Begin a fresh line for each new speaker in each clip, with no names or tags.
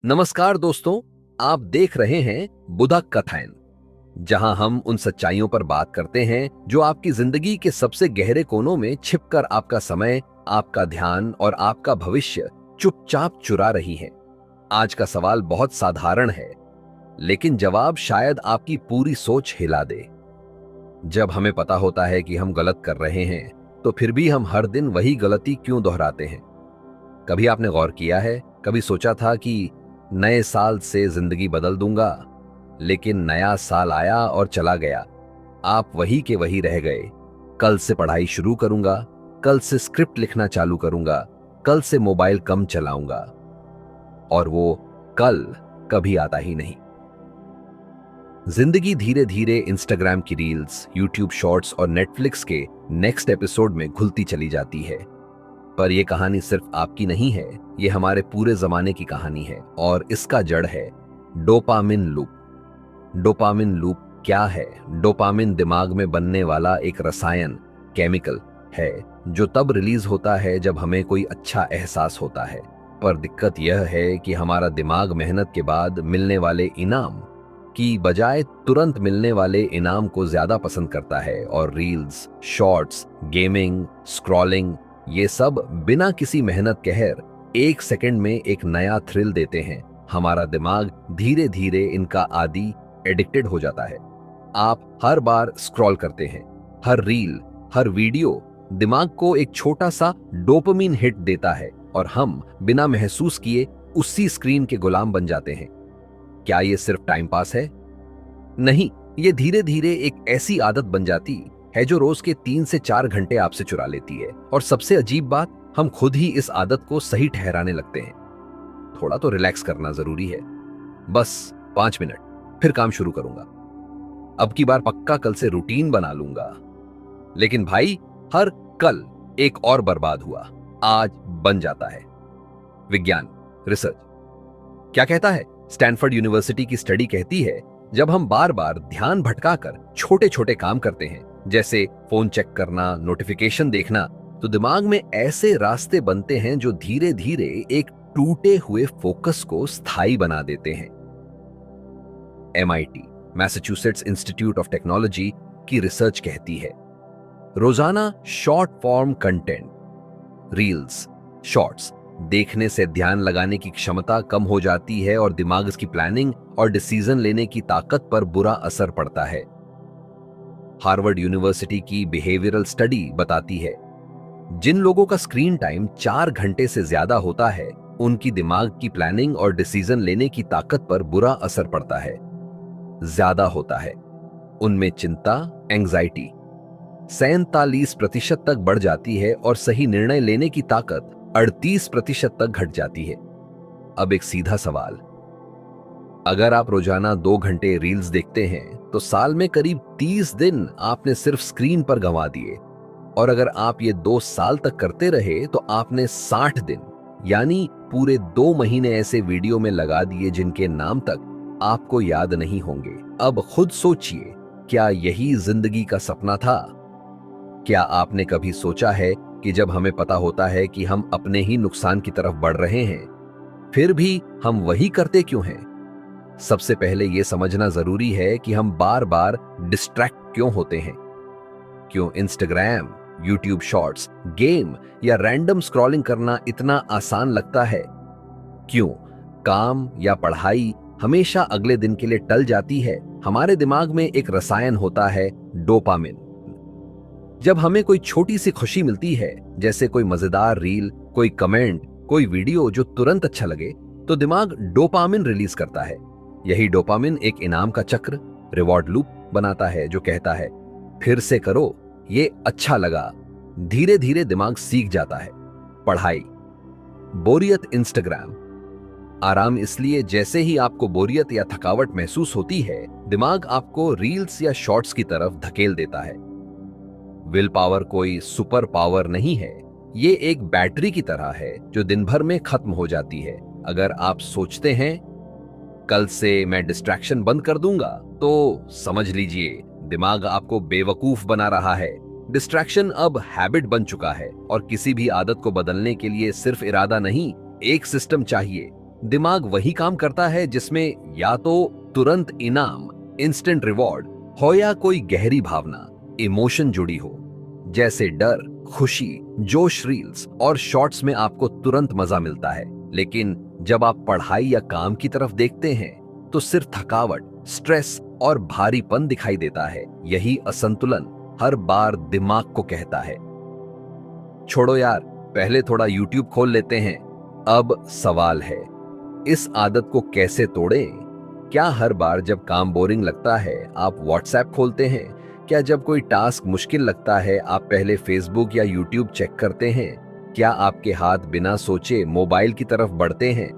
नमस्कार दोस्तों, आप देख रहे हैं बुधा कथाएं, जहां हम उन सच्चाइयों पर बात करते हैं जो आपकी जिंदगी के सबसे गहरे कोनों में छिपकर आपका समय, आपका ध्यान और आपका भविष्य चुपचाप चुरा रही हैं। आज का सवाल बहुत साधारण है, लेकिन जवाब शायद आपकी पूरी सोच हिला दे। जब हमें पता होता है कि हम गलत कर रहे हैं, तो फिर भी हम हर दिन वही गलती क्यों दोहराते हैं? कभी आपने गौर किया है, कभी सोचा था कि नए साल से जिंदगी बदल दूंगा, लेकिन नया साल आया और चला गया। आप वही के वही रह गए। कल से पढ़ाई शुरू करूंगा, कल से स्क्रिप्ट लिखना चालू करूंगा, कल से मोबाइल कम चलाऊंगा, और वो कल कभी आता ही नहीं। जिंदगी धीरे धीरे इंस्टाग्राम की रील्स, यूट्यूब शॉर्ट्स और नेटफ्लिक्स के नेक्स्ट एपिसोड में घुलती चली जाती है। पर यह कहानी सिर्फ आपकी नहीं है, यह हमारे पूरे जमाने की कहानी है, और इसका जड़ है डोपामिन लूप। डोपामिन लूप क्या है? डोपामिन दिमाग में बनने वाला एक रसायन, केमिकल है, जो तब रिलीज होता है जब हमें कोई अच्छा एहसास होता है। पर दिक्कत यह है कि हमारा दिमाग मेहनत के बाद मिलने वाले इनाम की बजाय तुरंत मिलने वाले इनाम को ज्यादा पसंद करता है, और रील्स, शॉर्ट्स, गेमिंग, स्क्रॉलिंग, ये सब बिना किसी मेहनत कहर एक सेकंड में एक नया थ्रिल देते हैं। हमारा दिमाग धीरे धीरे इनका आदी, एडिक्टेड हो जाता है। आप हर बार स्क्रॉल करते हैं, हर रील, हर वीडियो दिमाग को एक छोटा सा डोपामिन हिट देता है, और हम बिना महसूस किए उसी स्क्रीन के गुलाम बन जाते हैं। क्या ये सिर्फ टाइम पास है? नहीं, ये धीरे धीरे एक ऐसी आदत बन जाती है जो रोज के 3 से 4 घंटे आपसे चुरा लेती है। और सबसे अजीब बात, हम खुद ही इस आदत को सही ठहराने लगते हैं। थोड़ा तो रिलैक्स करना जरूरी है, बस 5 मिनट, फिर काम शुरू करूंगा, अब की बार पक्का कल से रूटीन बना लूंगा। लेकिन भाई, हर कल एक और बर्बाद हुआ आज बन जाता है। विज्ञान, रिसर्च क्या कहता है? स्टैनफोर्ड यूनिवर्सिटी की स्टडी कहती है, जब हम बार बार ध्यान भटकाकर छोटे छोटे काम करते हैं, जैसे फोन चेक करना, नोटिफिकेशन देखना, तो दिमाग में ऐसे रास्ते बनते हैं जो धीरे धीरे एक टूटे हुए फोकस को स्थायी बना देते हैं। MIT, Massachusetts institute of technology की रिसर्च कहती है, रोजाना short form content, reels, shorts देखने से ध्यान लगाने की क्षमता कम हो जाती है, और दिमाग की प्लानिंग और डिसीजन लेने की ताकत पर बुरा असर पड़ता है। हार्वर्ड यूनिवर्सिटी की बिहेवियरल स्टडी बताती है, जिन लोगों का स्क्रीन टाइम 4 घंटे से ज्यादा होता है, उनकी दिमाग की प्लानिंग और डिसीजन लेने की ताकत पर बुरा असर पड़ता है, ज्यादा होता है। उनमें चिंता, एंजाइटी 47% तक बढ़ जाती है, और सही निर्णय लेने की ताकत 38% तक घट जाती है। अब एक सीधा सवाल, अगर आप रोजाना 2 घंटे रील्स देखते हैं, तो साल में करीब 30 दिन आपने सिर्फ स्क्रीन पर गंवा दिए। और अगर आप ये 2 साल तक करते रहे, तो आपने 60 दिन यानी पूरे 2 महीने ऐसे वीडियो में लगा दिए जिनके नाम तक आपको याद नहीं होंगे। अब खुद सोचिए, क्या यही जिंदगी का सपना था? क्या आपने कभी सोचा है कि जब हमें पता होता है कि हम अपने ही नुकसान की तरफ बढ़ रहे हैं, फिर भी हम वही करते क्यों हैं? सबसे पहले यह समझना जरूरी है कि हम बार बार डिस्ट्रैक्ट क्यों होते हैं। क्यों इंस्टाग्राम, यूट्यूब शॉर्ट्स, गेम या रैंडम स्क्रॉलिंग करना इतना आसान लगता है? क्यों काम या पढ़ाई हमेशा अगले दिन के लिए टल जाती है? हमारे दिमाग में एक रसायन होता है, डोपामिन। जब हमें कोई छोटी सी खुशी मिलती है, जैसे कोई मजेदार रील, कोई कमेंट, कोई वीडियो जो तुरंत अच्छा लगे, तो दिमाग डोपामिन रिलीज करता है। यही डोपामिन एक इनाम का चक्र, रिवॉर्ड लूप बनाता है, जो कहता है, फिर से करो, ये अच्छा लगा। धीरे धीरे दिमाग सीख जाता है। पढ़ाई, बोरियत, इंस्टाग्राम, आराम। इसलिए जैसे ही आपको बोरियत या थकावट महसूस होती है, दिमाग आपको रील्स या शॉर्ट्स की तरफ धकेल देता है। विल पावर कोई सुपर पावर नहीं है, ये एक बैटरी की तरह है जो दिन भर में खत्म हो जाती है। अगर आप सोचते हैं, कल से मैं डिस्ट्रैक्शन बंद कर दूंगा, तो समझ लीजिए दिमाग आपको बेवकूफ बना रहा है। डिस्ट्रैक्शन अब हैबिट बन चुका है, और किसी भी आदत को बदलने के लिए सिर्फ इरादा नहीं, एक सिस्टम चाहिए। दिमाग वही काम करता है जिसमें या तो तुरंत इनाम, इंस्टेंट रिवॉर्ड हो या कोई गहरी भावना, इमोशन जुड़ी हो। जैसे डर, खुशी, जोश रील्स और शॉर्ट्स में आपको तुरंत मजा मिलता है, लेकिन जब आप पढ़ाई या काम की तरफ देखते हैं तो सिर्फ थकावट, स्ट्रेस और भारीपन दिखाई देता है। यही असंतुलन हर बार दिमाग को कहता है, छोड़ो यार, पहले थोड़ा यूट्यूब खोल लेते हैं। अब सवाल है, इस आदत को कैसे तोड़ें? क्या हर बार जब काम बोरिंग लगता है आप व्हाट्सएप खोलते हैं? क्या जब कोई टास्क मुश्किल लगता है आप पहले फेसबुक या यूट्यूब चेक करते हैं? क्या आपके हाथ बिना सोचे मोबाइल की तरफ बढ़ते हैं?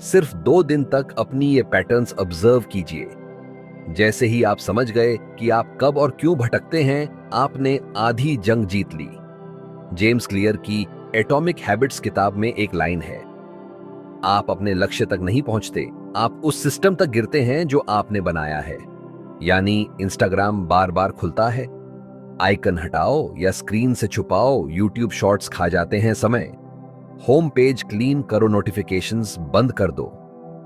सिर्फ 2 दिन तक अपनी ये पैटर्न्स ऑब्जर्व कीजिए। जैसे ही आप समझ गए कि आप कब और क्यों भटकते हैं, आपने आधी जंग जीत ली। जेम्स क्लियर की एटॉमिक हैबिट्स किताब में एक लाइन है, आप अपने लक्ष्य तक नहीं पहुंचते, आप उस सिस्टम तक गिरते हैं जो आपने बनाया है। यानी इंस्टाग्राम बार बार खुलता है, आइकन हटाओ या स्क्रीन से छुपाओ, यूट्यूब शॉर्ट्स खा जाते हैं समय। होम पेज क्लीन करो, नोटिफिकेशंस बंद कर दो,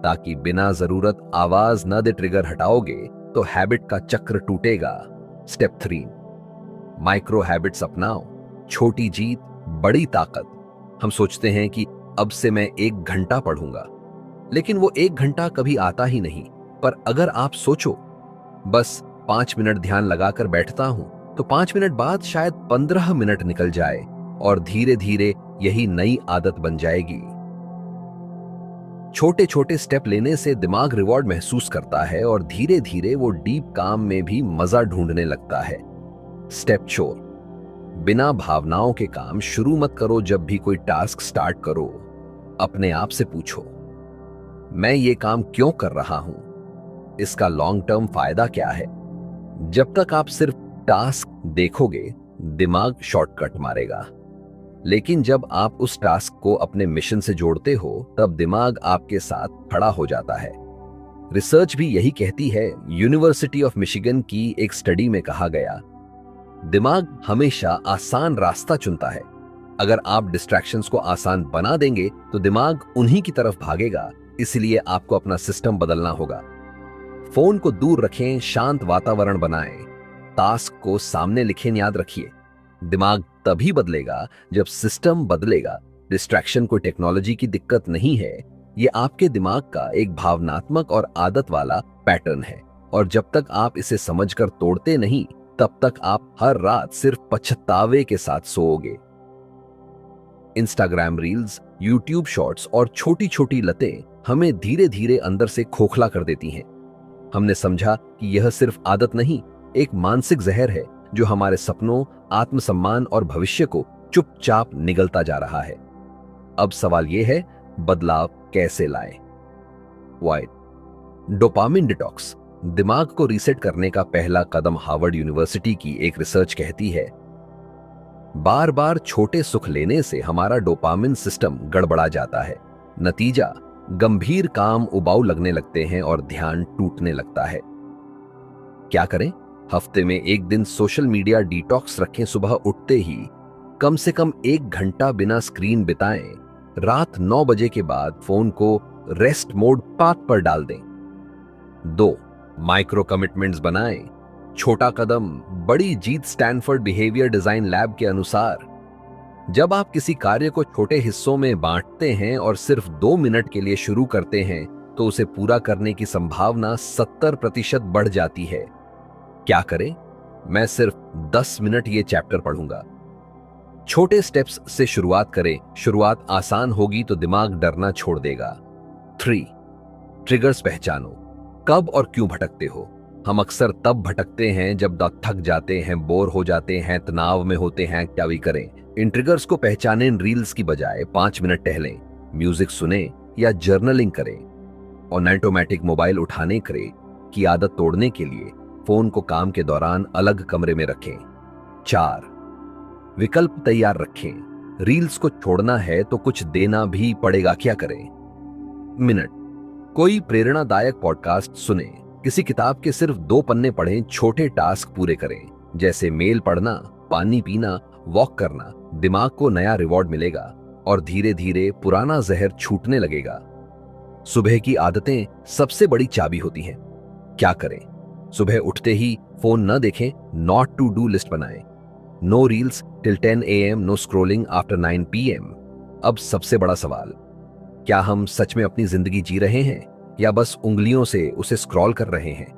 ताकि बिना जरूरत आवाज न दे ट्रिगर हटाओगे तो हैबिट का चक्र टूटेगा। स्टेप 3, माइक्रो हैबिट्स अपनाओ, छोटी जीत बड़ी ताकत। हम सोचते हैं कि अब से मैं 1 घंटा पढ़ूंगा, लेकिन वो 1 घंटा कभी आता ही नहीं। पर अगर आप सोचो, बस 5 मिनट ध्यान लगाकर बैठता हूं, तो 5 मिनट बाद शायद 15 मिनट निकल जाए और धीरे धीरे यही नई आदत बन जाएगी। छोटे छोटे स्टेप लेने से दिमाग रिवॉर्ड महसूस करता है और धीरे धीरे वो डीप काम में भी मजा ढूंढने लगता है। स्टेप 4, बिना भावनाओं के काम शुरू मत करो। जब भी कोई टास्क स्टार्ट करो, अपने आप से पूछो, मैं ये काम क्यों कर रहा हूं? इसका लॉन्ग टर्म फायदा क्या है? जब तक आप सिर्फ टास्क देखोगे, दिमाग शॉर्टकट मारेगा। लेकिन जब आप उस टास्क को अपने मिशन से जोड़ते हो, तब दिमाग आपके साथ खड़ा हो जाता है। रिसर्च भी यही कहती है। यूनिवर्सिटी ऑफ मिशिगन की एक स्टडी में कहा गया, दिमाग हमेशा आसान रास्ता चुनता है। अगर आप डिस्ट्रैक्शंस को आसान बना देंगे तो दिमाग उन्हीं की तरफ भागेगा। इसलिए आपको अपना सिस्टम बदलना होगा। फोन को दूर रखें, शांत वातावरण बनाएं, टास्क को सामने लिखें। याद रखिए, दिमाग तभी बदलेगा जब सिस्टम बदलेगा। डिस्ट्रैक्शन कोई टेक्नोलॉजी की दिक्कत नहीं है, ये आपके दिमाग का एक भावनात्मक और आदत वाला पैटर्न है। और जब तक आप इसे समझकर तोड़ते नहीं, तब तक आप हर रात सिर्फ पछतावे के साथ सोओगे। इंस्टाग्राम रील्स, यूट्यूब शॉर्ट्स और छोटी छोटी लतें हमें धीरे धीरे अंदर से खोखला कर देती हैं। हमने समझा कि यह सिर्फ आदत नहीं, एक मानसिक जहर है जो हमारे सपनों, आत्मसम्मान और भविष्य को चुपचाप निगलता जा रहा है। अब सवाल यह है, बदलाव कैसे लाएं? वाई डोपामिन डिटॉक्स दिमाग को रीसेट करने का पहला कदम। हार्वर्ड यूनिवर्सिटी की एक रिसर्च कहती है, बार बार छोटे सुख लेने से हमारा डोपामिन सिस्टम गड़बड़ा जाता है। नतीजा, गंभीर काम उबाऊ लगने लगते हैं और ध्यान टूटने लगता है। क्या करें? हफ्ते में 1 दिन सोशल मीडिया डिटॉक्स रखें। सुबह उठते ही कम से कम 1 घंटा बिना स्क्रीन बिताएं। रात 9 बजे के बाद फोन को रेस्ट मोड पाथ पर डाल दें। 2, माइक्रो कमिटमेंट्स बनाएं। छोटा कदम बड़ी जीत। स्टैनफोर्ड बिहेवियर डिजाइन लैब के अनुसार, जब आप किसी कार्य को छोटे हिस्सों में बांटते हैं और सिर्फ 2 मिनट के लिए शुरू करते हैं, तो उसे पूरा करने की संभावना 70% बढ़ जाती है। क्या करें? मैं सिर्फ 10 मिनट ये चैप्टर पढ़ूंगा। छोटे स्टेप्स से शुरुआत करें। शुरुआत आसान होगी तो दिमाग डरना छोड़ देगा। 3, ट्रिगर्स पहचानो। कब और क्यों भटकते हो? हम अक्सर तब भटकते हैं जब थक जाते हैं, बोर हो जाते हैं, तनाव में होते हैं। क्या भी करें? इन ट्रिगर्स को पहचानें। रील्स की बजाय 5 मिनट टहलें, म्यूजिक सुने या जर्नलिंग करें। और ऑटोमेटिक मोबाइल उठाने की आदत तोड़ने के लिए फोन को काम के दौरान अलग कमरे में रखें। 4, विकल्प तैयार रखें। रील्स को छोड़ना है तो कुछ देना भी पड़ेगा। क्या करें? मिनट, कोई प्रेरणादायक पॉडकास्ट सुने, किसी किताब के सिर्फ 2 पन्ने पढ़ें। छोटे टास्क पूरे करें, जैसे मेल पढ़ना, पानी पीना, वॉक करना। दिमाग को नया रिवॉर्ड मिलेगा और धीरे धीरे पुराना जहर छूटने लगेगा। सुबह की आदतें सबसे बड़ी चाबी होती हैं। क्या करें? सुबह उठते ही फोन न देखें, नॉट टू डू लिस्ट बनाएं। No reels till 10 AM, no scrolling after 9 PM। अब सबसे बड़ा सवाल, क्या हम सच में अपनी जिंदगी जी रहे हैं या बस उंगलियों से उसे स्क्रॉल कर रहे हैं?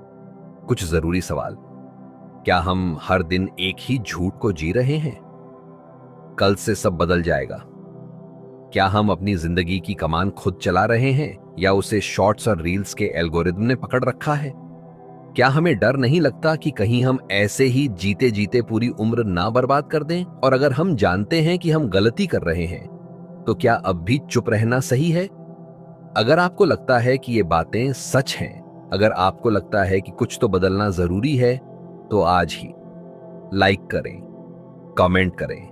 कुछ जरूरी सवाल, क्या हम हर दिन एक ही झूठ को जी रहे हैं? कल से सब बदल जाएगा। क्या हम अपनी जिंदगी की कमान खुद चला रहे हैं या उसे शॉर्ट्स और रील्स के एल्गोरिदम ने पकड़ रखा है? क्या हमें डर नहीं लगता कि कहीं हम ऐसे ही जीते जीते पूरी उम्र ना बर्बाद कर दें? और अगर हम जानते हैं कि हम गलती कर रहे हैं, तो क्या अब भी चुप रहना सही है? अगर आपको लगता है कि ये बातें सच हैं, अगर आपको लगता है कि कुछ तो बदलना जरूरी है, तो आज ही लाइक करें, कमेंट करें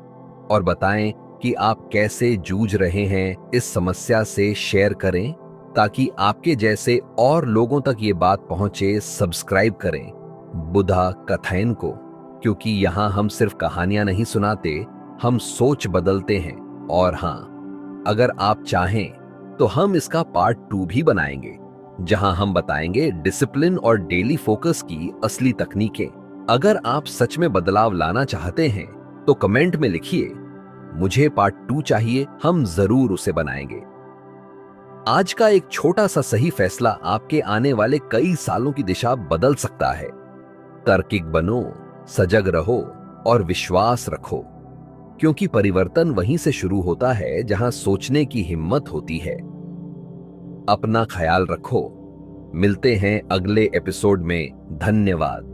और बताएं कि आप कैसे जूझ रहे हैं इस समस्या से। शेयर करें ताकि आपके जैसे और लोगों तक ये बात पहुंचे। सब्सक्राइब करें बुधा कथाएं को, क्योंकि यहां हम सिर्फ कहानियां नहीं सुनाते, हम सोच बदलते हैं। और हां, अगर आप चाहें तो हम इसका पार्ट 2 भी बनाएंगे, जहां हम बताएंगे डिसिप्लिन और डेली फोकस की असली तकनीकें। अगर आप सच में बदलाव लाना चाहते हैं तो कमेंट में लिखिए, मुझे पार्ट 2 चाहिए, हम जरूर उसे बनाएंगे। आज का एक छोटा सा सही फैसला आपके आने वाले कई सालों की दिशा बदल सकता है। तार्किक बनो, सजग रहो और विश्वास रखो, क्योंकि परिवर्तन वहीं से शुरू होता है जहां सोचने की हिम्मत होती है। अपना ख्याल रखो। मिलते हैं अगले एपिसोड में। धन्यवाद।